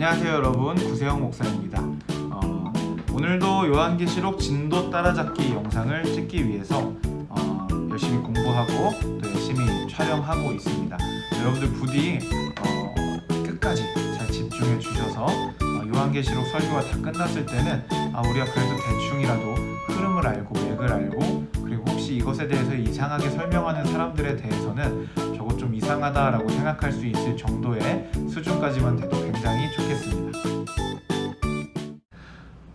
안녕하세요 여러분, 구세영 목사입니다. 오늘도 요한계시록 진도 따라잡기 영상을 찍기 위해서 열심히 공부하고 또 열심히 촬영하고 있습니다. 여러분들 부디 끝까지 잘 집중해 주셔서 요한계시록 설교가 다 끝났을 때는 우리가 그래도 대충이라도 흐름을 알고 맥을 알고, 그리고 혹시 이것에 대해서 이상하게 설명하는 사람들에 대해서는 저거 좀 이상하다라고 생각할 수 있을 정도의 수준까지만 돼도 굉장히 좋겠습니다.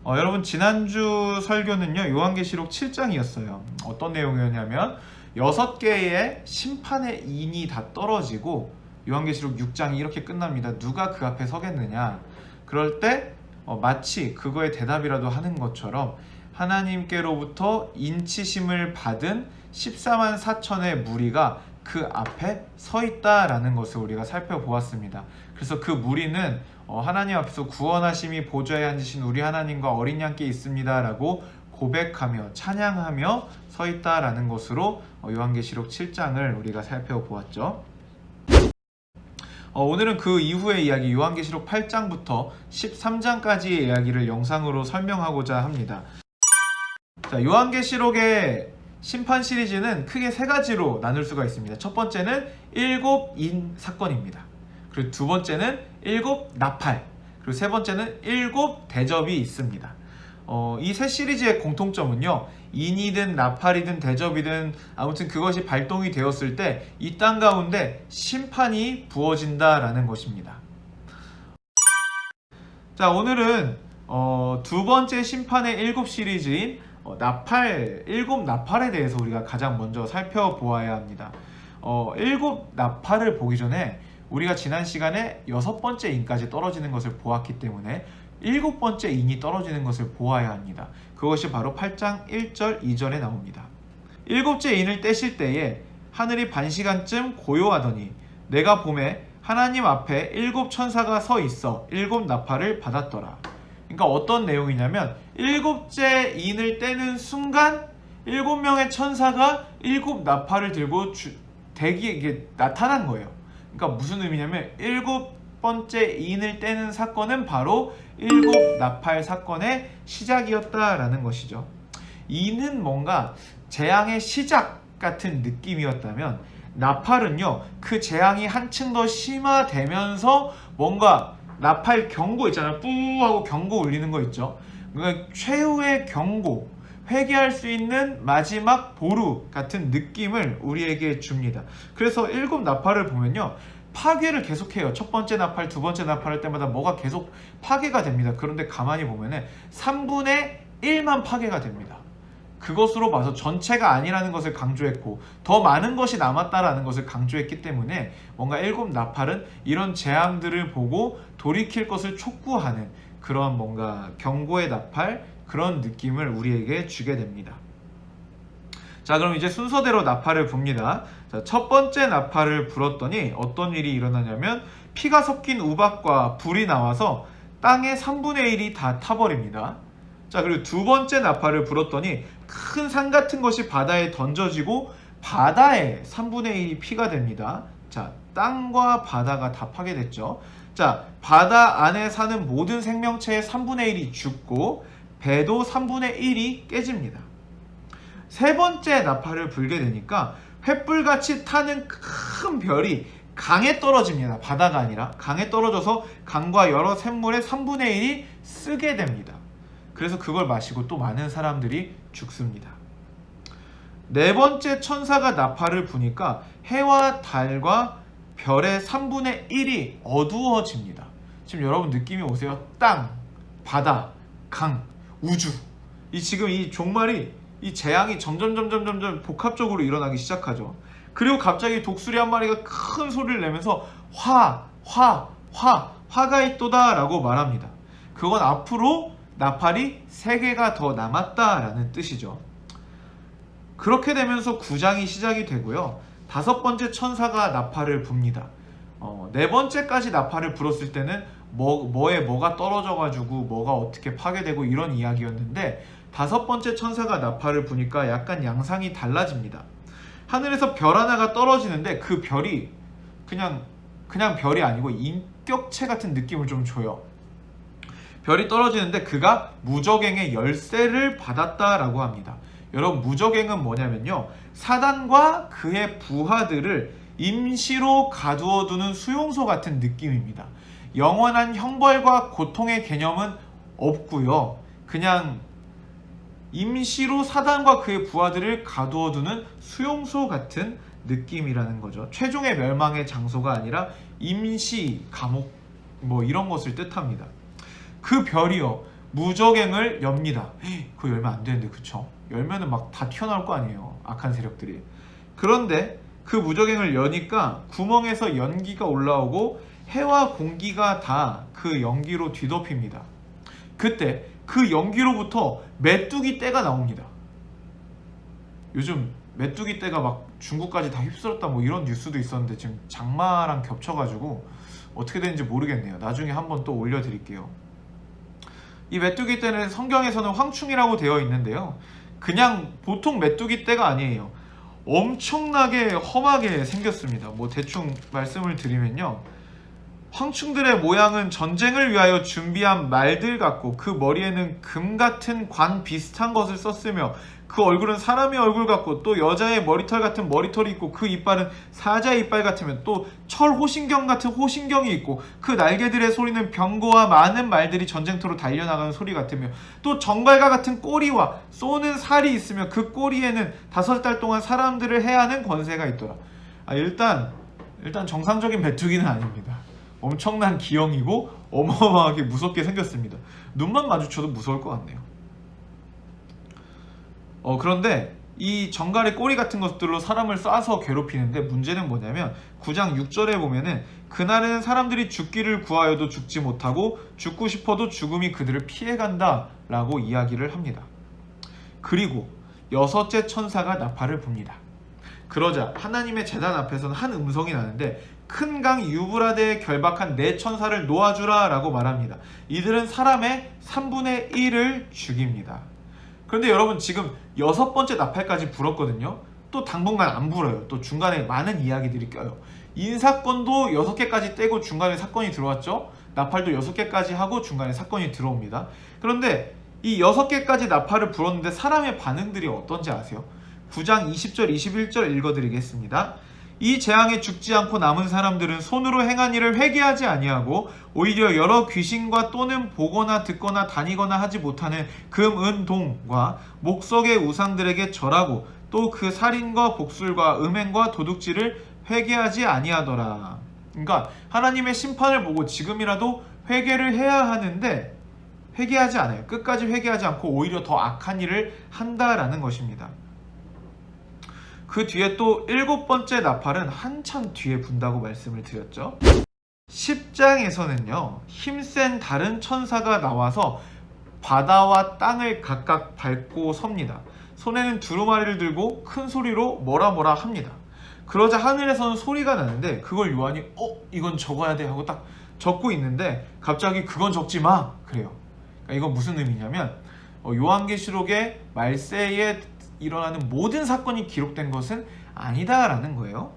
여러분, 지난주 설교는요 요한계시록 7장이었어요. 어떤 내용이었냐면 6개의 심판의 인이 다 떨어지고 요한계시록 6장이 이렇게 끝납니다. 누가 그 앞에 서겠느냐. 그럴 때 마치 그거의 대답이라도 하는 것처럼 하나님께로부터 인치심을 받은 14만 4천의 무리가 그 앞에 서 있다라는 것을 우리가 살펴보았습니다. 그래서 그 무리는 하나님 앞에서 구원하심이 보좌에 앉으신 우리 하나님과 어린 양께 있습니다 라고 고백하며 찬양하며 서 있다라는 것으로 요한계시록 7장을 우리가 살펴보았죠. 오늘은 그 이후의 이야기, 요한계시록 8장부터 13장까지의 이야기를 영상으로 설명하고자 합니다. 자, 요한계시록의 심판 시리즈는 크게 3가지로 나눌 수가 있습니다. 첫 번째는 7인 사건입니다. 그리고 두 번째는 7 나팔, 그리고 세 번째는 7 대접이 있습니다. 이 세 시리즈의 공통점은요, 인이든 나팔이든 대접이든 아무튼 그것이 발동이 되었을 때 이 땅 가운데 심판이 부어진다라는 것입니다. 자, 오늘은 두 번째 심판의 7 시리즈인 나팔, 7 나팔에 대해서 우리가 가장 먼저 살펴보아야 합니다. 7 나팔을 보기 전에 우리가 지난 시간에 6번째 인까지 떨어지는 것을 보았기 때문에 7번째 인이 떨어지는 것을 보아야 합니다. 그것이 바로 8장 1절 2절에 나옵니다. 7째 인을 떼실 때에 하늘이 반시간쯤 고요하더니 내가 보매 하나님 앞에 7 천사가 서 있어 7 나팔을 받았더라. 그러니까 어떤 내용이냐면 7째 인을 떼는 순간 7명의 천사가 7 나팔을 들고 대기에 나타난 거예요. 그러니까 무슨 의미냐면 7번째 인을 떼는 사건은 바로 7 나팔 사건의 시작이었다라는 것이죠. 인은 뭔가 재앙의 시작 같은 느낌이었다면 나팔은요, 그 재앙이 한층 더 심화되면서 뭔가 나팔 경고 있잖아요. 뿌 하고 경고 울리는 거 있죠. 그러니까 최후의 경고, 회개할 수 있는 마지막 보루 같은 느낌을 우리에게 줍니다. 그래서 7 나팔을 보면요, 파괴를 계속해요. 첫 번째 나팔, 두 번째 나팔 할 때마다 뭐가 계속 파괴가 됩니다. 그런데 가만히 보면은 3분의 1만 파괴가 됩니다. 그것으로 봐서 전체가 아니라는 것을 강조했고 더 많은 것이 남았다라는 것을 강조했기 때문에 뭔가 7 나팔은 이런 재앙들을 보고 돌이킬 것을 촉구하는 그런 뭔가 경고의 나팔, 그런 느낌을 우리에게 주게 됩니다. 자, 그럼 이제 순서대로 나팔을 붑니다. 자, 첫 번째 나팔을 불었더니 어떤 일이 일어나냐면 피가 섞인 우박과 불이 나와서 땅의 3분의 1이 다 타버립니다. 자, 그리고 두 번째 나팔을 불었더니 큰 산 같은 것이 바다에 던져지고 바다의 3분의 1이 피가 됩니다. 자, 땅과 바다가 다 파괴됐죠. 자, 바다 안에 사는 모든 생명체의 3분의 1이 죽고 배도 3분의 1이 깨집니다. 세 번째 나팔을 불게 되니까 횃불같이 타는 큰 별이 강에 떨어집니다. 바다가 아니라 강에 떨어져서 강과 여러 샘물의 3분의 1이 쓰게 됩니다. 그래서 그걸 마시고 또 많은 사람들이 죽습니다. 네 번째 천사가 나팔을 부니까 해와 달과 별의 3분의 1이 어두워집니다. 지금 여러분 느낌이 오세요? 땅, 바다, 강, 우주. 지금 이 종말이, 이 재앙이 점점 복합적으로 일어나기 시작하죠. 그리고 갑자기 독수리 한 마리가 큰 소리를 내면서 화가 있도다 라고 말합니다. 그건 앞으로 나팔이 3개가 더 남았다라는 뜻이죠. 그렇게 되면서 9장이 시작이 되고요. 5번째 천사가 나팔을 붑니다. 4번째까지 나팔을 불었을 때는 뭐가 떨어져가지고 뭐가 어떻게 파괴되고 이런 이야기였는데 5번째 천사가 나팔을 부니까 약간 양상이 달라집니다. 하늘에서 별 하나가 떨어지는데 그 별이 그냥 별이 아니고 인격체 같은 느낌을 좀 줘요. 별이 떨어지는데 그가 무적행의 열쇠를 받았다라고 합니다. 여러분, 무적행은 뭐냐면요, 사단과 그의 부하들을 임시로 가두어두는 수용소 같은 느낌입니다. 영원한 형벌과 고통의 개념은 없고요, 그냥 임시로 사단과 그의 부하들을 가두어두는 수용소 같은 느낌이라는 거죠. 최종의 멸망의 장소가 아니라 임시 감옥 뭐 이런 것을 뜻합니다. 그 별이요, 무적행을 엽니다. 그거 열면 안 되는데, 그쵸? 열면은 막 다 튀어나올 거 아니에요, 악한 세력들이. 그런데 그 무적행을 여니까 구멍에서 연기가 올라오고 해와 공기가 다 그 연기로 뒤덮입니다. 그때 그 연기로부터 메뚜기 떼가 나옵니다. 요즘 메뚜기 떼가 막 중국까지 다 휩쓸었다 뭐 이런 뉴스도 있었는데 지금 장마랑 겹쳐가지고 어떻게 되는지 모르겠네요. 나중에 한번 또 올려드릴게요. 이 메뚜기 떼는 성경에서는 황충이라고 되어 있는데요, 그냥 보통 메뚜기 떼가 아니에요. 엄청나게 험하게 생겼습니다. 뭐 대충 말씀을 드리면요, 황충들의 모양은 전쟁을 위하여 준비한 말들 같고 그 머리에는 금 같은 관 비슷한 것을 썼으며 그 얼굴은 사람의 얼굴 같고 또 여자의 머리털 같은 머리털이 있고 그 이빨은 사자의 이빨 같으며 또 철 호신경 같은 호신경이 있고 그 날개들의 소리는 병거와 많은 말들이 전쟁터로 달려나가는 소리 같으며 또 정갈과 같은 꼬리와 쏘는 살이 있으며 그 꼬리에는 5달 동안 사람들을 해하는 권세가 있더라. 일단 정상적인 메뚜기는 아닙니다. 엄청난 기형이고 어마어마하게 무섭게 생겼습니다. 눈만 마주쳐도 무서울 것 같네요. 그런데 이 정갈의 꼬리 같은 것들로 사람을 쏴서 괴롭히는데, 문제는 뭐냐면 9장 6절에 보면은 그날에는 사람들이 죽기를 구하여도 죽지 못하고 죽고 싶어도 죽음이 그들을 피해간다 라고 이야기를 합니다. 그리고 6째 천사가 나팔을 붑니다. 그러자 하나님의 제단 앞에서는 한 음성이 나는데 큰 강 유브라데에 결박한 4천사를 놓아주라 라고 말합니다. 이들은 사람의 3분의 1을 죽입니다. 그런데 여러분, 지금 6번째 나팔까지 불었거든요. 또 당분간 안 불어요. 또 중간에 많은 이야기들이 껴요. 인사건도 6개까지 떼고 중간에 사건이 들어왔죠. 나팔도 6개까지 하고 중간에 사건이 들어옵니다. 그런데 이 6개까지 나팔을 불었는데 사람의 반응들이 어떤지 아세요? 9장 20절 21절 읽어드리겠습니다. 이 재앙에 죽지 않고 남은 사람들은 손으로 행한 일을 회개하지 아니하고 오히려 여러 귀신과 또는 보거나 듣거나 다니거나 하지 못하는 금, 은, 동과 목석의 우상들에게 절하고 또 그 살인과 복술과 음행과 도둑질을 회개하지 아니하더라. 그러니까 하나님의 심판을 보고 지금이라도 회개를 해야 하는데 회개하지 않아요. 끝까지 회개하지 않고 오히려 더 악한 일을 한다라는 것입니다. 그 뒤에 또 7번째 나팔은 한참 뒤에 분다고 말씀을 드렸죠. 10장에서는요, 힘센 다른 천사가 나와서 바다와 땅을 각각 밟고 섭니다. 손에는 두루마리를 들고 큰 소리로 뭐라 뭐라 합니다. 그러자 하늘에서는 소리가 나는데 그걸 요한이 이건 적어야 돼 하고 딱 적고 있는데 갑자기 그건 적지 마 그래요. 그러니까 이건 무슨 의미냐면 요한계시록의 말세에 일어나는 모든 사건이 기록된 것은 아니다라는 거예요.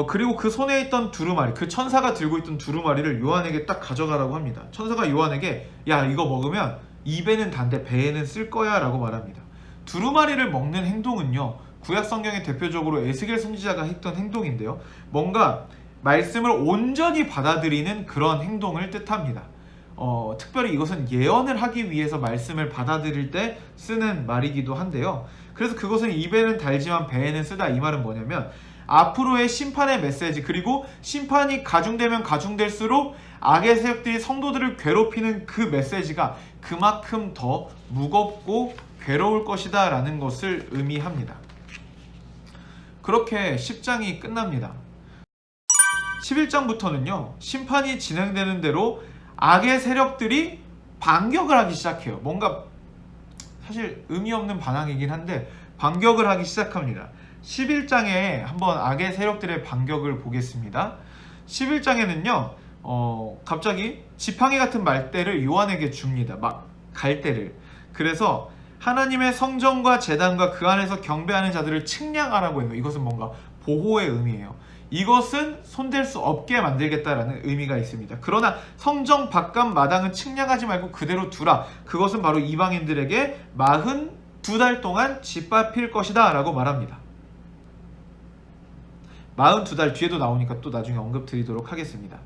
그리고 그 손에 있던 두루마리, 그 천사가 들고 있던 두루마리를 요한에게 딱 가져가라고 합니다. 천사가 요한에게 야, 이거 먹으면 입에는 단데 배에는 쓸 거야 라고 말합니다. 두루마리를 먹는 행동은요, 구약 성경에 대표적으로 에스겔 선지자가 했던 행동인데요, 뭔가 말씀을 온전히 받아들이는 그런 행동을 뜻합니다. 특별히 이것은 예언을 하기 위해서 말씀을 받아들일 때 쓰는 말이기도 한데요. 그래서 그것은 입에는 달지만 배에는 쓰다, 이 말은 뭐냐면 앞으로의 심판의 메시지, 그리고 심판이 가중되면 가중될수록 악의 세력들이 성도들을 괴롭히는 그 메시지가 그만큼 더 무겁고 괴로울 것이다 라는 것을 의미합니다. 그렇게 10장이 끝납니다. 11장부터는요, 심판이 진행되는 대로 악의 세력들이 반격을 하기 시작해요. 뭔가 사실 의미 없는 반항이긴 한데 반격을 하기 시작합니다. 11장에 한번 악의 세력들의 반격을 보겠습니다. 11장에는요 갑자기 지팡이 같은 말대를 요한에게 줍니다. 막 갈대를. 그래서 하나님의 성전과 제단과 그 안에서 경배하는 자들을 측량하라고 해요. 이것은 뭔가 보호의 의미예요. 이것은 손댈 수 없게 만들겠다라는 의미가 있습니다. 그러나 성정 바깥 마당은 측량하지 말고 그대로 두라. 그것은 바로 이방인들에게 42달 동안 짓밟힐 것이다 라고 말합니다. 42달 뒤에도 나오니까 또 나중에 언급 드리도록 하겠습니다.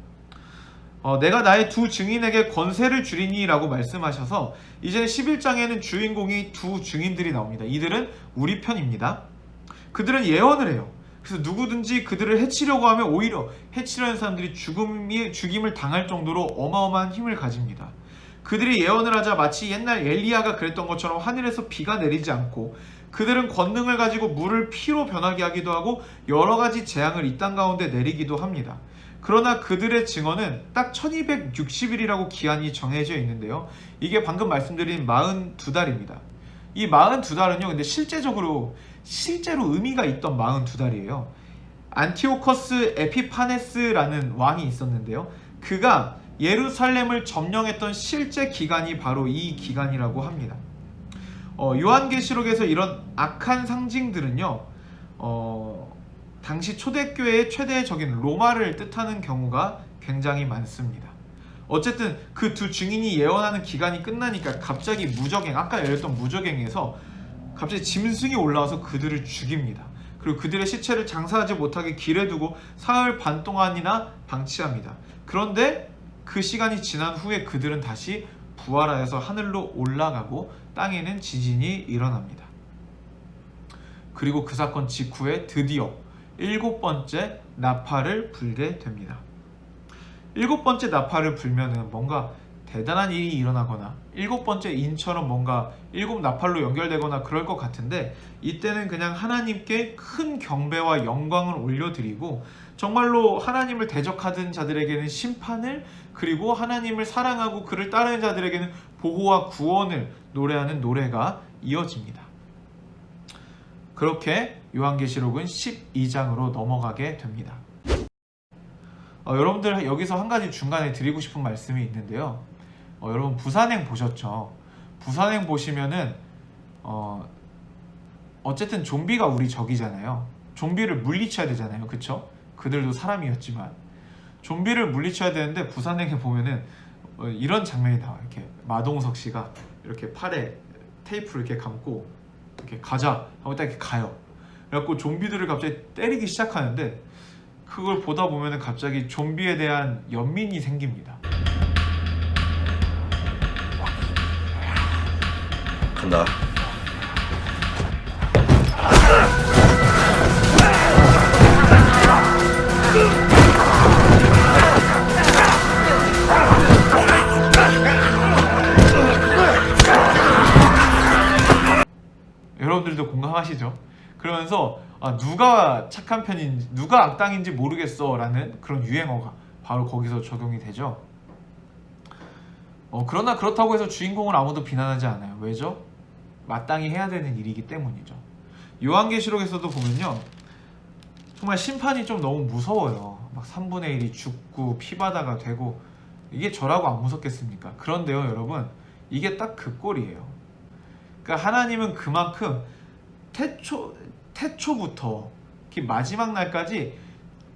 내가 나의 두 증인에게 권세를 주리니 라고 말씀하셔서 이제 11장에는 주인공이 두 증인들이 나옵니다. 이들은 우리 편입니다. 그들은 예언을 해요. 그래서 누구든지 그들을 해치려고 하면 오히려 해치려는 사람들이 죽임을 당할 정도로 어마어마한 힘을 가집니다. 그들이 예언을 하자 마치 옛날 엘리야가 그랬던 것처럼 하늘에서 비가 내리지 않고, 그들은 권능을 가지고 물을 피로 변하게 하기도 하고 여러 가지 재앙을 이 땅 가운데 내리기도 합니다. 그러나 그들의 증언은 딱 1260일이라고 기한이 정해져 있는데요. 이게 방금 말씀드린 42달입니다. 이 42달은요, 근데 실제로 의미가 있던 42달이에요. 안티오커스 에피파네스라는 왕이 있었는데요. 그가 예루살렘을 점령했던 실제 기간이 바로 이 기간이라고 합니다. 요한계시록에서 이런 악한 상징들은요, 당시 초대교회의 최대의 적인 로마를 뜻하는 경우가 굉장히 많습니다. 어쨌든 그 두 증인이 예언하는 기간이 끝나니까 갑자기 무적행, 아까 열렸던 무적행에서 갑자기 짐승이 올라와서 그들을 죽입니다. 그리고 그들의 시체를 장사하지 못하게 길에 두고 사흘 반 동안이나 방치합니다. 그런데 그 시간이 지난 후에 그들은 다시 부활하여서 하늘로 올라가고 땅에는 지진이 일어납니다. 그리고 그 사건 직후에 드디어 7번째 나팔을 불게 됩니다. 7번째 나팔을 불면은 뭔가 대단한 일이 일어나거나 7번째 인처럼 뭔가 7나팔로 연결되거나 그럴 것 같은데, 이때는 그냥 하나님께 큰 경배와 영광을 올려드리고 정말로 하나님을 대적하던 자들에게는 심판을, 그리고 하나님을 사랑하고 그를 따르는 자들에게는 보호와 구원을 노래하는 노래가 이어집니다. 그렇게 요한계시록은 12장으로 넘어가게 됩니다. 여러분들 여기서 한 가지 중간에 드리고 싶은 말씀이 있는데요. 여러분 부산행 보셨죠? 부산행 보시면은 어쨌든 좀비가 우리 적이잖아요. 좀비를 물리쳐야 되잖아요. 그쵸? 그들도 사람이었지만 좀비를 물리쳐야 되는데 부산행에 보면은 이런 장면이 나와요. 이렇게 마동석 씨가 이렇게 팔에 테이프를 이렇게 감고 이렇게 가자 하고 딱 이렇게 가요. 그래갖고 좀비들을 갑자기 때리기 시작하는데, 그걸 보다 보면은 갑자기 좀비에 대한 연민이 생깁니다. 간다. 여러분들도 공감하시죠? 그러면서 누가 착한 편인지, 누가 악당인지 모르겠어 라는 그런 유행어가 바로 거기서 적용이 되죠. 그러나 그렇다고 해서 주인공을 아무도 비난하지 않아요. 왜죠? 마땅히 해야 되는 일이기 때문이죠. 요한계시록에서도 보면요, 정말 심판이 좀 너무 무서워요. 막 3분의 1이 죽고 피바다가 되고, 이게 저라고 안 무섭겠습니까? 그런데요 여러분, 이게 딱 그 꼴이에요. 그러니까 하나님은 그만큼 태초부터 마지막 날까지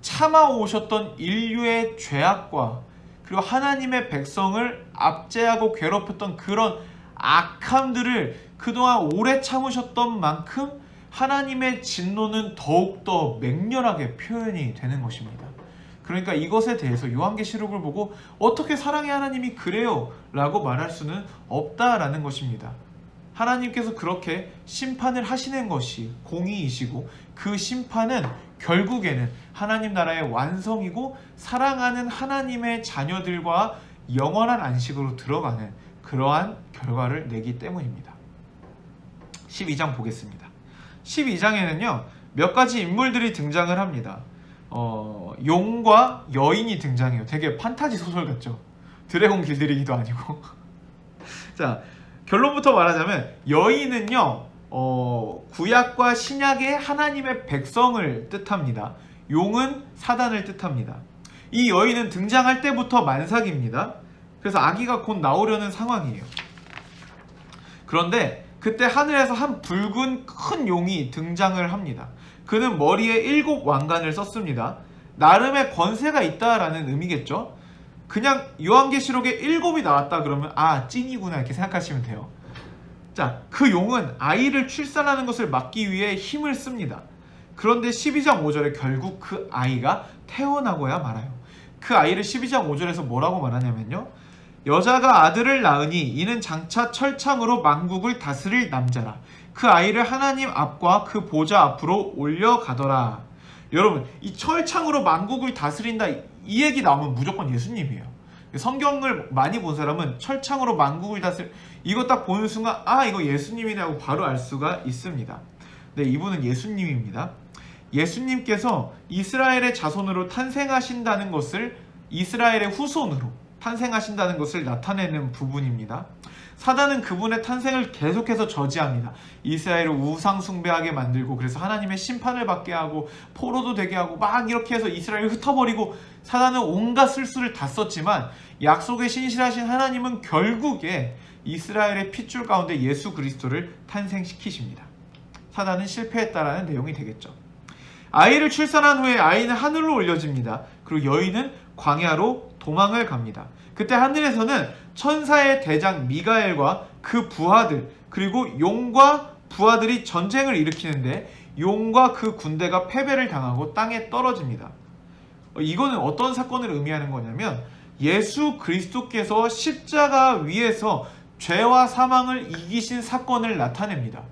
참아오셨던 인류의 죄악과, 그리고 하나님의 백성을 압제하고 괴롭혔던 그런 악함들을 그동안 오래 참으셨던 만큼 하나님의 진노는 더욱더 맹렬하게 표현이 되는 것입니다. 그러니까 이것에 대해서 요한계시록을 보고 어떻게 사랑의 하나님이 그래요? 라고 말할 수는 없다라는 것입니다. 하나님께서 그렇게 심판을 하시는 것이 공의이시고, 그 심판은 결국에는 하나님 나라의 완성이고 사랑하는 하나님의 자녀들과 영원한 안식으로 들어가는 그러한 결과를 내기 때문입니다. 12장 보겠습니다. 12장에는요 몇 가지 인물들이 등장을 합니다. 용과 여인이 등장해요. 되게 판타지 소설 같죠? 드래곤 길들이기도 아니고. 자, 결론부터 말하자면 여인은요 구약과 신약의 하나님의 백성을 뜻합니다. 용은 사단을 뜻합니다. 이 여인은 등장할 때부터 만삭입니다. 그래서 아기가 곧 나오려는 상황이에요. 그런데 그때 하늘에서 한 붉은 큰 용이 등장을 합니다. 그는 머리에 7 왕관을 썼습니다. 나름의 권세가 있다라는 의미겠죠. 그냥 요한계시록에 7이 나왔다 그러면 찐이구나 이렇게 생각하시면 돼요. 자, 그 용은 아이를 출산하는 것을 막기 위해 힘을 씁니다. 그런데 12장 5절에 결국 그 아이가 태어나고야 말아요. 그 아이를 12장 5절에서 뭐라고 말하냐면요, 여자가 아들을 낳으니 이는 장차 철창으로 만국을 다스릴 남자라. 그 아이를 하나님 앞과 그 보좌 앞으로 올려가더라. 여러분, 이 철창으로 만국을 다스린다 이 얘기 나오면 무조건 예수님이에요. 성경을 많이 본 사람은 철창으로 만국을 다스릴, 이거 딱 보는 순간 이거 예수님이라고 바로 알 수가 있습니다. 네, 이분은 예수님입니다. 예수님께서 이스라엘의 자손으로 탄생하신다는 것을, 이스라엘의 후손으로 탄생하신다는 것을 나타내는 부분입니다. 사단은 그분의 탄생을 계속해서 저지합니다. 이스라엘을 우상 숭배하게 만들고, 그래서 하나님의 심판을 받게 하고 포로도 되게 하고 막 이렇게 해서 이스라엘을 흩어버리고, 사단은 온갖 술수를 다 썼지만 약속에 신실하신 하나님은 결국에 이스라엘의 핏줄 가운데 예수 그리스도를 탄생시키십니다. 사단은 실패했다라는 내용이 되겠죠. 아이를 출산한 후에 아이는 하늘로 올려집니다. 그리고 여인은 광야로 도망을 갑니다. 그때 하늘에서는 천사의 대장 미가엘과 그 부하들, 그리고 용과 부하들이 전쟁을 일으키는데 용과 그 군대가 패배를 당하고 땅에 떨어집니다. 이거는 어떤 사건을 의미하는 거냐면, 예수 그리스도께서 십자가 위에서 죄와 사망을 이기신 사건을 나타냅니다.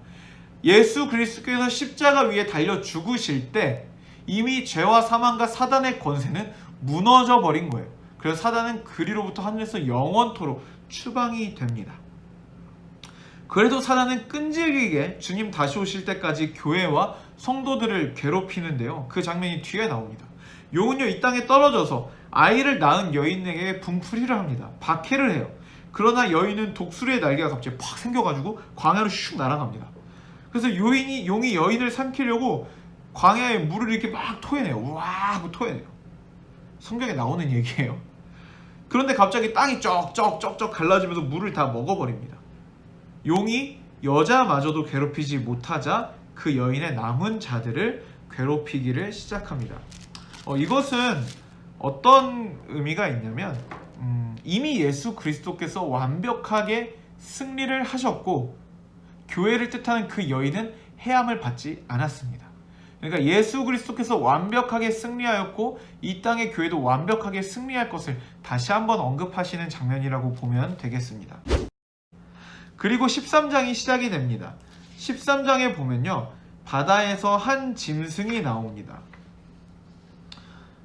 예수 그리스도께서 십자가 위에 달려 죽으실 때 이미 죄와 사망과 사단의 권세는 무너져 버린 거예요. 그래서 사단은 그리로부터 하늘에서 영원토록 추방이 됩니다. 그래도 사단은 끈질기게 주님 다시 오실 때까지 교회와 성도들을 괴롭히는데요. 그 장면이 뒤에 나옵니다. 용은요, 이 땅에 떨어져서 아이를 낳은 여인에게 분풀이를 합니다. 박해를 해요. 그러나 여인은 독수리의 날개가 갑자기 팍 생겨가지고 광야로 슉 날아갑니다. 그래서 용이 여인을 삼키려고 광야에 물을 이렇게 막 토해내요. 우와 하고 토해내요. 성경에 나오는 얘기예요. 그런데 갑자기 땅이 쩍쩍쩍쩍 갈라지면서 물을 다 먹어버립니다. 용이 여자마저도 괴롭히지 못하자 그 여인의 남은 자들을 괴롭히기를 시작합니다. 이것은 어떤 의미가 있냐면, 이미 예수 그리스도께서 완벽하게 승리를 하셨고 교회를 뜻하는 그 여인은 해함을 받지 않았습니다. 그러니까 예수 그리스도께서 완벽하게 승리하였고 이 땅의 교회도 완벽하게 승리할 것을 다시 한번 언급하시는 장면이라고 보면 되겠습니다. 그리고 13장이 시작이 됩니다. 13장에 보면요, 바다에서 한 짐승이 나옵니다.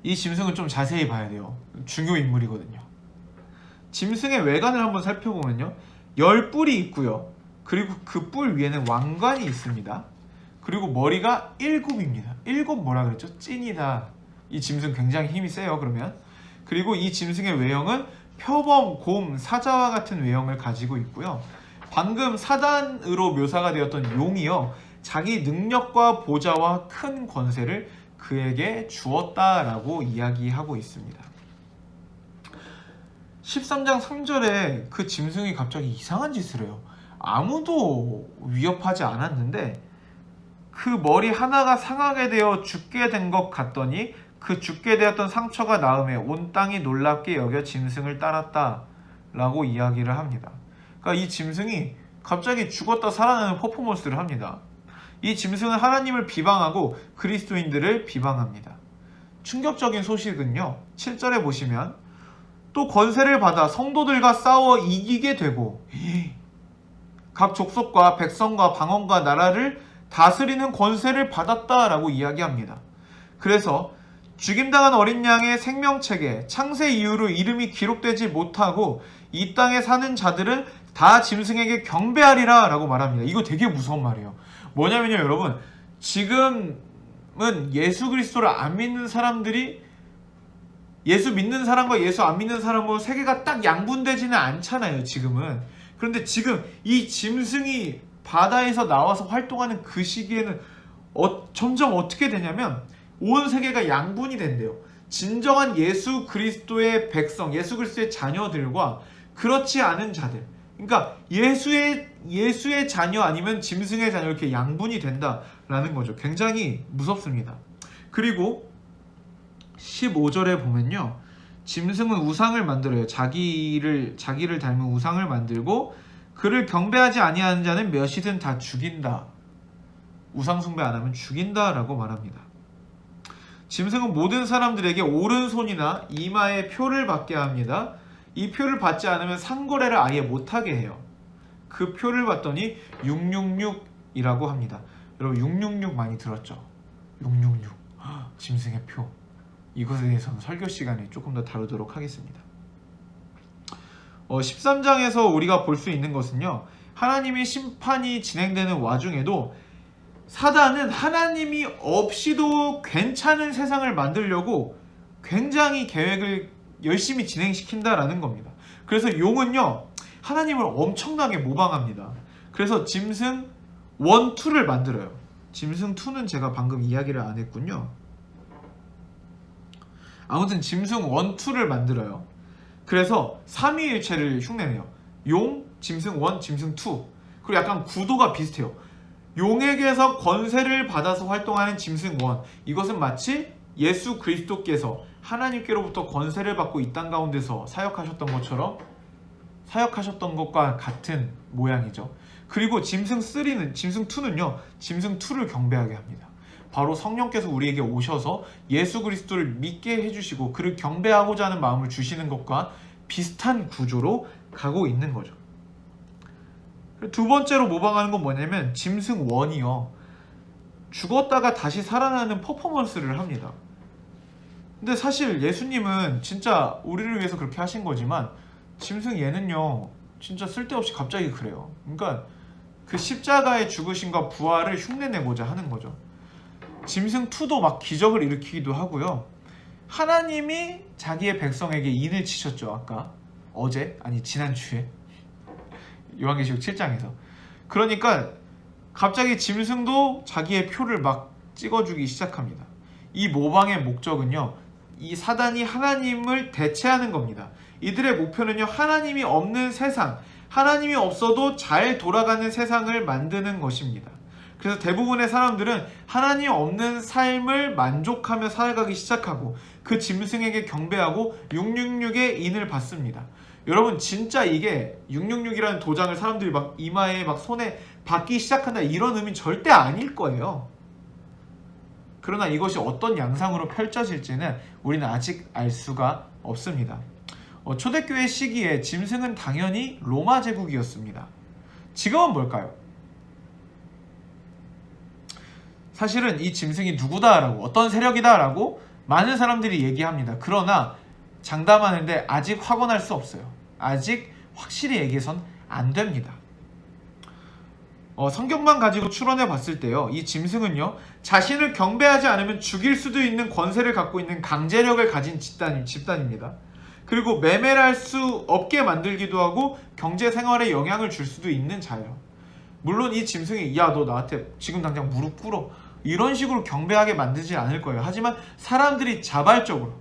이 짐승은 좀 자세히 봐야 돼요. 중요 인물이거든요. 짐승의 외관을 한번 살펴보면요, 10뿔이 있고요. 그리고 그 뿔 위에는 왕관이 있습니다. 그리고 머리가 7입니다. 7 뭐라 그랬죠? 찐이다. 이 짐승 굉장히 힘이 세요, 그러면. 그리고 이 짐승의 외형은 표범, 곰, 사자와 같은 외형을 가지고 있고요. 방금 사단으로 묘사가 되었던 용이요, 자기 능력과 보좌와 큰 권세를 그에게 주었다라고 이야기하고 있습니다. 13장 3절에 그 짐승이 갑자기 이상한 짓을 해요. 아무도 위협하지 않았는데 그 머리 하나가 상하게 되어 죽게 된 것 같더니 그 죽게 되었던 상처가 나음에 온 땅이 놀랍게 여겨 짐승을 따랐다 라고 이야기를 합니다. 그러니까 이 짐승이 갑자기 죽었다 살아나는 퍼포먼스를 합니다. 이 짐승은 하나님을 비방하고 그리스도인들을 비방합니다. 충격적인 소식은요, 7절에 보시면 또 권세를 받아 성도들과 싸워 이기게 되고 각 족속과 백성과 방언과 나라를 다스리는 권세를 받았다라고 이야기합니다. 그래서 죽임당한 어린 양의 생명책에 창세 이후로 이름이 기록되지 못하고 이 땅에 사는 자들은 다 짐승에게 경배하리라 라고 말합니다. 이거 되게 무서운 말이에요. 뭐냐면요, 여러분, 지금은 예수 그리스도를 안 믿는 사람들이 예수 믿는 사람과 예수 안 믿는 사람으로 세계가 딱 양분되지는 않잖아요, 지금은. 그런데 지금 이 짐승이 바다에서 나와서 활동하는 그 시기에는 점점 어떻게 되냐면 온 세계가 양분이 된대요. 진정한 예수 그리스도의 백성, 예수 그리스도의 자녀들과 그렇지 않은 자들, 그러니까 예수의 자녀 아니면 짐승의 자녀, 이렇게 양분이 된다라는 거죠. 굉장히 무섭습니다. 그리고 15절에 보면요, 짐승은 우상을 만들어요. 자기를 닮은 우상을 만들고 그를 경배하지 아니하는 자는 몇이든 다 죽인다. 우상 숭배 안 하면 죽인다라고 말합니다. 짐승은 모든 사람들에게 오른손이나 이마에 표를 받게 합니다. 이 표를 받지 않으면 상거래를 아예 못하게 해요. 그 표를 받더니 666이라고 합니다. 여러분 666 많이 들었죠? 666 짐승의 표. 이것에 대해서는 설교 시간에 조금 더 다루도록 하겠습니다. 13장에서 우리가 볼 수 있는 것은요, 하나님의 심판이 진행되는 와중에도 사단은 하나님이 없이도 괜찮은 세상을 만들려고 굉장히 계획을 열심히 진행시킨다라는 겁니다. 그래서 용은요, 하나님을 엄청나게 모방합니다. 그래서 짐승 1, 2를 만들어요. 짐승 2는 제가 방금 이야기를 안 했군요. 아무튼 짐승 1, 2를 만들어요. 그래서 삼위일체를 흉내내요. 용, 짐승 1, 짐승 2. 그리고 약간 구도가 비슷해요. 용에게서 권세를 받아서 활동하는 짐승 1. 이것은 마치 예수 그리스도께서 하나님께로부터 권세를 받고 이 땅 가운데서 사역하셨던 것처럼 사역하셨던 것과 같은 모양이죠. 그리고 짐승 2는요, 짐승 2를 경배하게 합니다. 바로 성령께서 우리에게 오셔서 예수 그리스도를 믿게 해주시고 그를 경배하고자 하는 마음을 주시는 것과 비슷한 구조로 가고 있는 거죠. 두 번째로 모방하는 건 뭐냐면 짐승 1이요, 죽었다가 다시 살아나는 퍼포먼스를 합니다. 근데 사실 예수님은 진짜 우리를 위해서 그렇게 하신 거지만 짐승 얘는요, 진짜 쓸데없이 갑자기 그래요. 그러니까 그 십자가의 죽으심과 부활을 흉내내고자 하는 거죠. 짐승 2도 막 기적을 일으키기도 하고요. 하나님이 자기의 백성에게 인을 치셨죠. 지난주에 요한계시록 7장에서. 그러니까 갑자기 짐승도 자기의 표를 막 찍어주기 시작합니다. 이 모방의 목적은요, 이 사단이 하나님을 대체하는 겁니다. 이들의 목표는요, 하나님이 없는 세상, 하나님이 없어도 잘 돌아가는 세상을 만드는 것입니다. 그래서 대부분의 사람들은 하나님 없는 삶을 만족하며 살아가기 시작하고 그 짐승에게 경배하고 666의 인을 받습니다. 여러분 진짜 이게 666이라는 도장을 사람들이 막 이마에 막 손에 받기 시작한다 이런 의미는 절대 아닐 거예요. 그러나 이것이 어떤 양상으로 펼쳐질지는 우리는 아직 알 수가 없습니다. 초대교회 시기에 짐승은 당연히 로마 제국이었습니다. 지금은 뭘까요? 사실은 이 짐승이 누구다라고, 어떤 세력이다라고 많은 사람들이 얘기합니다. 그러나 장담하는데 아직 확언할 수 없어요. 아직 확실히 얘기해선 안 됩니다. 성경만 가지고 추론해 봤을 때요, 이 짐승은요, 자신을 경배하지 않으면 죽일 수도 있는 권세를 갖고 있는 강제력을 가진 집단입니다. 그리고 매매를 할 수 없게 만들기도 하고 경제 생활에 영향을 줄 수도 있는 자예요. 물론 이 짐승이 야 너 나한테 지금 당장 무릎 꿇어 이런 식으로 경배하게 만들지 않을 거예요. 하지만 사람들이 자발적으로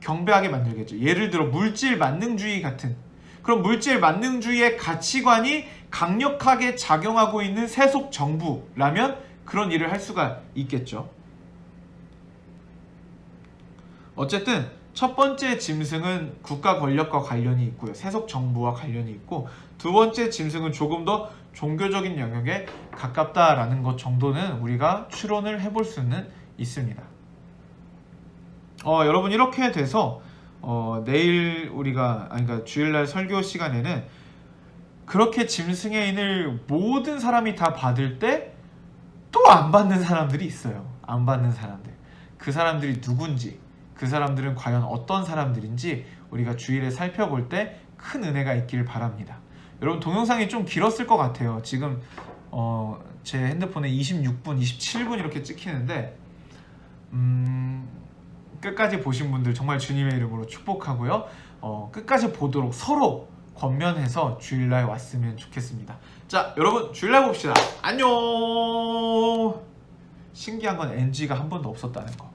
경배하게 만들겠죠. 예를 들어 물질 만능주의 같은, 그럼 물질 만능주의의 가치관이 강력하게 작용하고 있는 세속 정부라면 그런 일을 할 수가 있겠죠. 어쨌든 첫 번째 짐승은 국가 권력과 관련이 있고요, 세속 정부와 관련이 있고, 두 번째 짐승은 조금 더 종교적인 영역에 가깝다라는 것 정도는 우리가 추론을 해볼 수는 있습니다. 여러분 이렇게 돼서 내일 그러니까 주일날 설교 시간에는 그렇게 짐승의 인을 모든 사람이 다 받을 때 또 안 받는 사람들이 있어요. 안 받는 사람들. 그 사람들이 누군지, 그 사람들은 과연 어떤 사람들인지 우리가 주일에 살펴볼 때 큰 은혜가 있기를 바랍니다. 여러분 동영상이 좀 길었을 것 같아요. 지금 제 핸드폰에 26분, 27분 이렇게 찍히는데 끝까지 보신 분들 정말 주님의 이름으로 축복하고요. 끝까지 보도록 서로 권면해서 주일날 왔으면 좋겠습니다. 자, 여러분 주일날 봅시다. 안녕. 신기한 건 NG가 한 번도 없었다는 거.